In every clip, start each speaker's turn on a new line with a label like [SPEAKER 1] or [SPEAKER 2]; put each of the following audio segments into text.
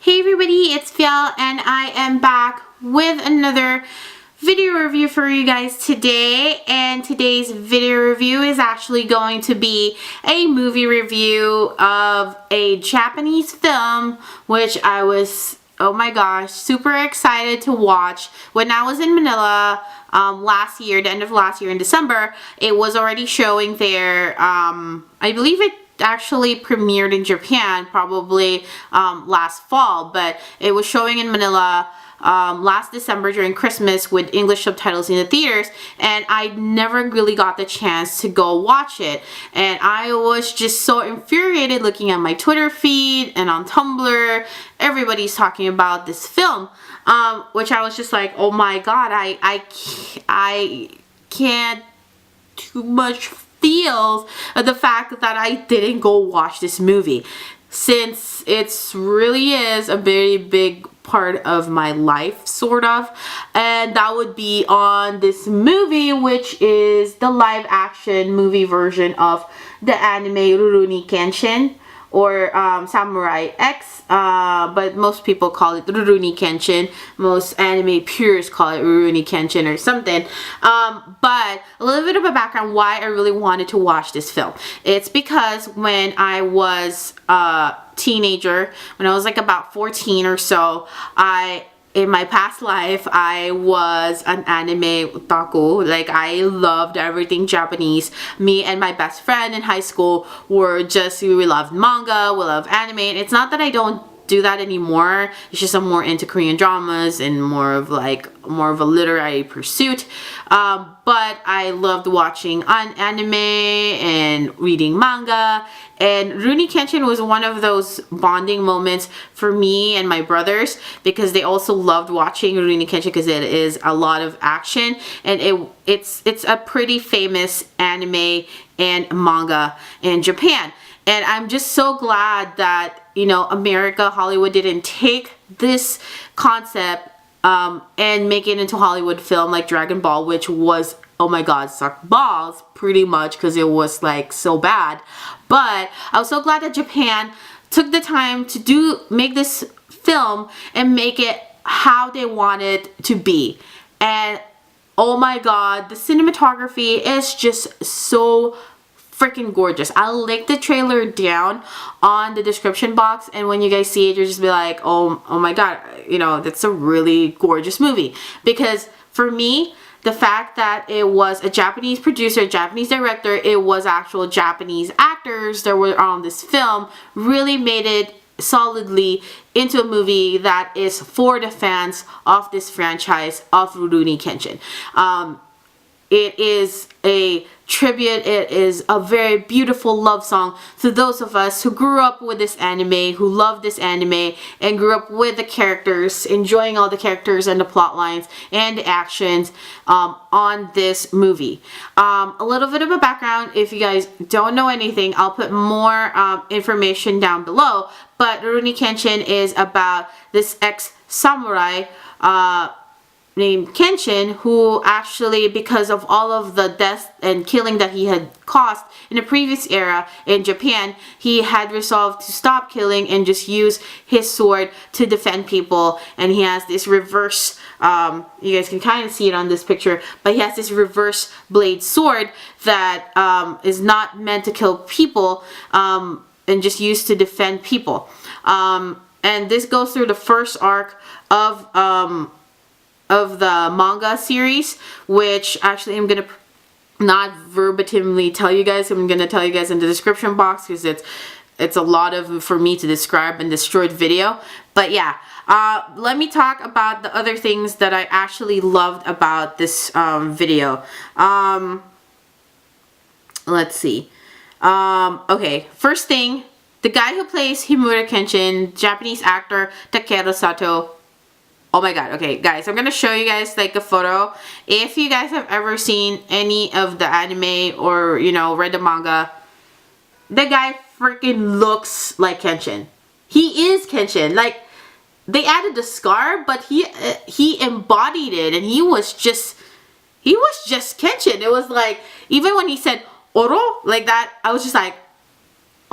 [SPEAKER 1] Hey everybody, it's Fiel and I am back with another video review for you guys today. And today's video review is actually going to be a movie review of a Japanese film which I was, oh my gosh, super excited to watch. When I was in Manila last year, the end of last year in December, it was already showing there. I believe it actually premiered in Japan probably last fall, but it was showing in Manila last December during Christmas with English subtitles in the theaters, and I never really got the chance to go watch it. And I was just so infuriated looking at my Twitter feed and on Tumblr. Everybody's talking about this film, which I was just like, oh my god, I can't too much feels the fact that I didn't go watch this movie, since it really is a very big part of my life, sort of. And that would be on this movie, which is the live action movie version of the anime Rurouni Kenshin, or Samurai X, but most people call it Rurouni Kenshin. Most anime purists call it Rurouni Kenshin or something. But a little bit of a background why I really wanted to watch this film. It's because when I was a teenager, when I was like about 14 or so, in my past life, I was an anime otaku. Like, I loved everything Japanese. Me and my best friend in high school we loved manga, we love anime. And it's not that I don't do that anymore. It's just I'm more into Korean dramas and more of a literary pursuit. But I loved watching anime and reading manga. And Rurouni Kenshin was one of those bonding moments for me and my brothers, because they also loved watching Rurouni Kenshin because it is a lot of action, and it's a pretty famous anime and manga in Japan. And I'm just so glad that, you know, America, Hollywood didn't take this concept and make it into Hollywood film like Dragon Ball, which was, oh my god, sucked balls pretty much because it was like so bad. But I was so glad that Japan took the time to make this film and make it how they want it to be. And oh my god, the cinematography is just so freaking gorgeous. I'll link the trailer down on the description box, and when you guys see it, you'll just be like, oh my god, you know, that's a really gorgeous movie. Because for me, the fact that it was a Japanese producer, Japanese director, it was actual Japanese actors that were on this film, really made it solidly into a movie that is for the fans of this franchise of Rurouni Kenshin. It is a tribute, it is a very beautiful love song to those of us who grew up with this anime, who loved this anime, and grew up with the characters, enjoying all the characters and the plot lines and the actions on this movie. A little bit of a background, if you guys don't know anything, I'll put more information down below, but Rurouni Kenshin is about this ex-samurai named Kenshin, who actually, because of all of the death and killing that he had caused in the previous era in Japan, he had resolved to stop killing and just use his sword to defend people. And he has this reverse, you guys can kind of see it on this picture, but he has this reverse blade sword that is not meant to kill people, and just used to defend people. And this goes through the first arc of the manga series, which actually I'm gonna not verbatimly tell you guys. I'm gonna tell you guys in the description box, because it's a lot of for me to describe in this short video. But yeah, let me talk about the other things that I actually loved about this video. Let's see. Okay, first thing, the guy who plays Himura Kenshin, Japanese actor Takeru Sato. Oh my god, okay guys, I'm gonna show you guys like a photo. If you guys have ever seen any of the anime or, you know, read the manga, the guy freaking looks like Kenshin. He is Kenshin. Like, they added the scar, but he embodied it, and he was just Kenshin. It was like, even when he said Oro like that, I was just like,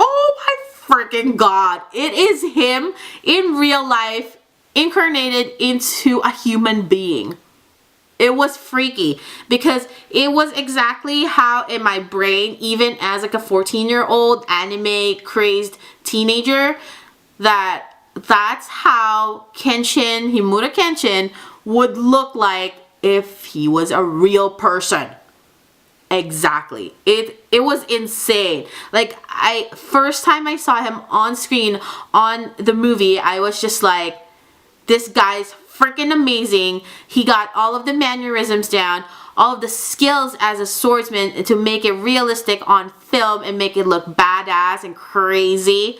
[SPEAKER 1] oh my freaking god. It is him in real life incarnated into a human being. It was freaky because it was exactly how in my brain, even as like a 14-year-old anime crazed teenager, that's how Kenshin, Himura Kenshin would look like if he was a real person. Exactly. It was insane. Like, first time I saw him on screen on the movie, I was just like, this guy's freaking amazing. He got all of the mannerisms down, all of the skills as a swordsman to make it realistic on film and make it look badass and crazy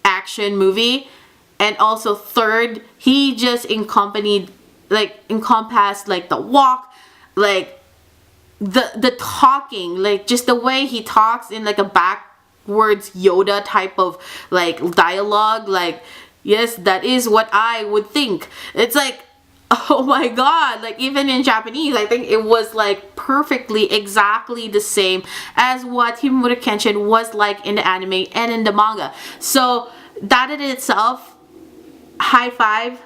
[SPEAKER 1] action movie. And also third, he just encompassed like the walk, like the talking, like just the way he talks in like a backwards Yoda type of like dialogue, like, yes, that is what I would think. It's like, oh my god, like even in Japanese, I think it was like perfectly exactly the same as what Himura Kenshin was like in the anime and in the manga. So that in itself, high five.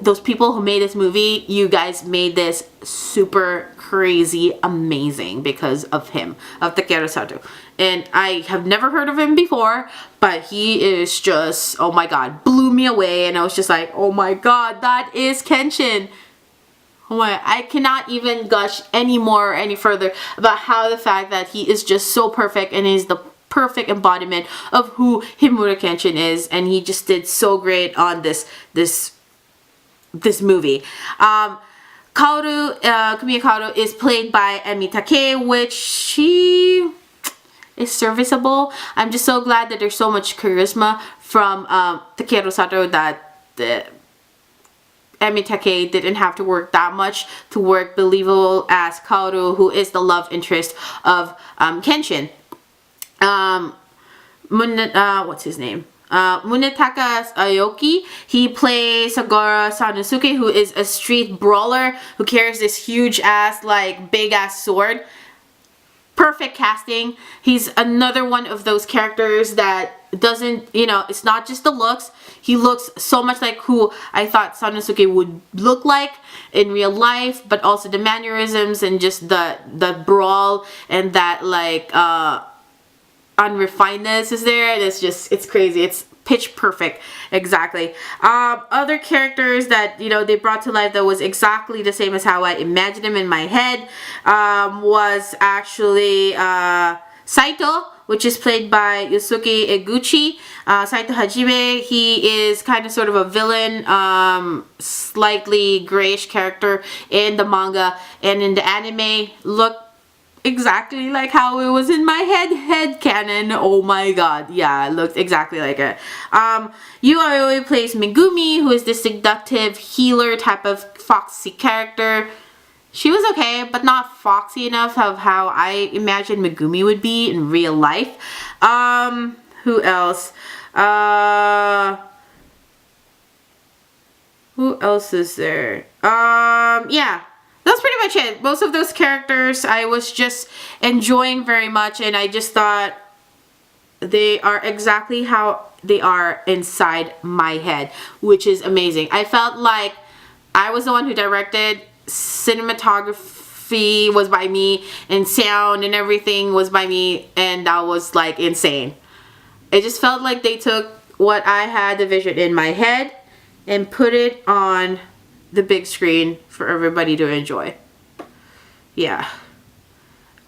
[SPEAKER 1] Those people who made this movie, you guys made this super crazy amazing because of him, of Takeru Sato. And I have never heard of him before, but he is just, oh my god, blew me away. And I was just like, oh my god, that is Kenshin. Oh my, I cannot even gush any more or any further about how the fact that he is just so perfect and is the perfect embodiment of who Himura Kenshin is. And he just did so great on this movie. Kaoru, Kumiya Kaoru is played by Emi Take, which she is serviceable. I'm just so glad that there's so much charisma from Takeru Sato that Emi Take didn't have to work that much to work believable as Kaoru, who is the love interest of Kenshin. What's his name? Munetaka Aoki, he plays Sagara Sanosuke, who is a street brawler who carries this huge ass, like, big ass sword. Perfect casting. He's another one of those characters that doesn't, you know, it's not just the looks. He looks so much like who I thought Sanosuke would look like in real life, but also the mannerisms and just the brawl and that, like, unrefinedness is there. It's crazy. It's pitch perfect. Exactly. Other characters that, you know, they brought to life that was exactly the same as how I imagined him in my head was actually Saito, which is played by Yusuke Eguchi. Saito Hajime, he is kind of sort of a villain, slightly grayish character in the manga, and in the anime look exactly like how it was in my head canon. Oh my god, yeah, it looked exactly like it. Yu Aoi plays Megumi, who is this seductive healer type of foxy character. She was okay, but not foxy enough of how I imagined Megumi would be in real life. Who else? Who else is there? Yeah. That's pretty much it. Most of those characters I was just enjoying very much, and I just thought they are exactly how they are inside my head, which is amazing. I felt like I was the one who directed. Cinematography was by me, and sound and everything was by me, and that was like insane. It just felt like they took what I had the vision in my head and put it on the big screen for everybody to enjoy. Yeah.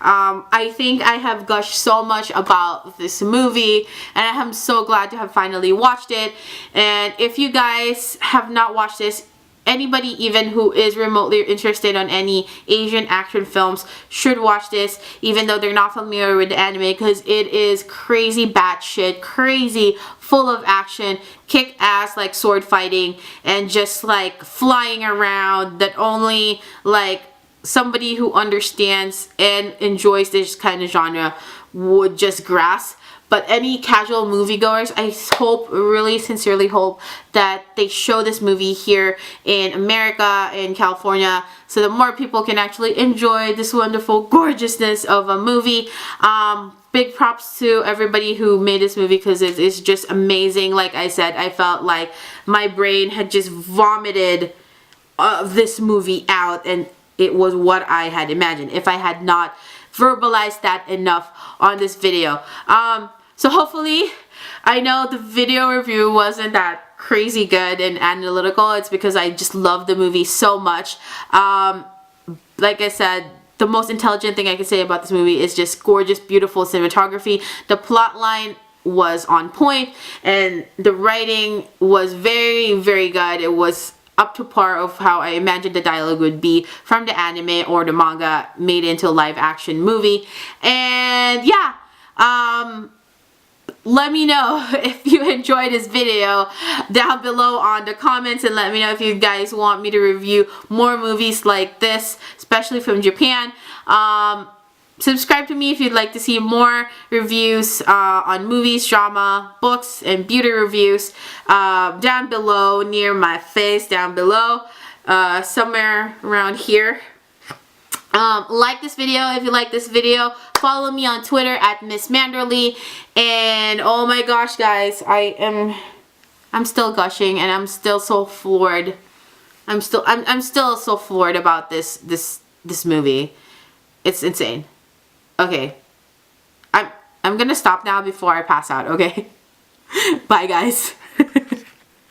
[SPEAKER 1] I think I have gushed so much about this movie, and I am so glad to have finally watched it. And if you guys have not watched this, anybody even who is remotely interested on any Asian action films should watch this, even though they're not familiar with the anime, because it is crazy batshit, crazy, full of action, kick ass like sword fighting, and just like flying around that only like somebody who understands and enjoys this kind of genre would just grasp. But any casual moviegoers, I hope, really sincerely hope that they show this movie here in America, in California, so that more people can actually enjoy this wonderful gorgeousness of a movie. big props to everybody who made this movie because it's just amazing. Like I said, I felt like my brain had just vomited this movie out, and it was what I had imagined if I had not verbalized that enough on this video. So hopefully, I know the video review wasn't that crazy good and analytical. It's because I just love the movie so much. Like I said, the most intelligent thing I can say about this movie is just gorgeous, beautiful cinematography. The plot line was on point, and the writing was very, very good. It was up to par of how I imagined the dialogue would be from the anime or the manga made into a live action movie. And yeah, let me know if you enjoyed this video down below on the comments, and let me know if you guys want me to review more movies like this, especially from Japan. Subscribe to me if you'd like to see more reviews on movies, drama, books, and beauty reviews down below, near my face, down below, somewhere around here. Like this video if you like this video. Follow me on Twitter at Miss Manderly. And oh my gosh, guys, I'm still gushing, and I'm still so floored. I'm still so floored about this movie. It's insane. Okay. I'm gonna stop now before I pass out, okay? Bye, guys.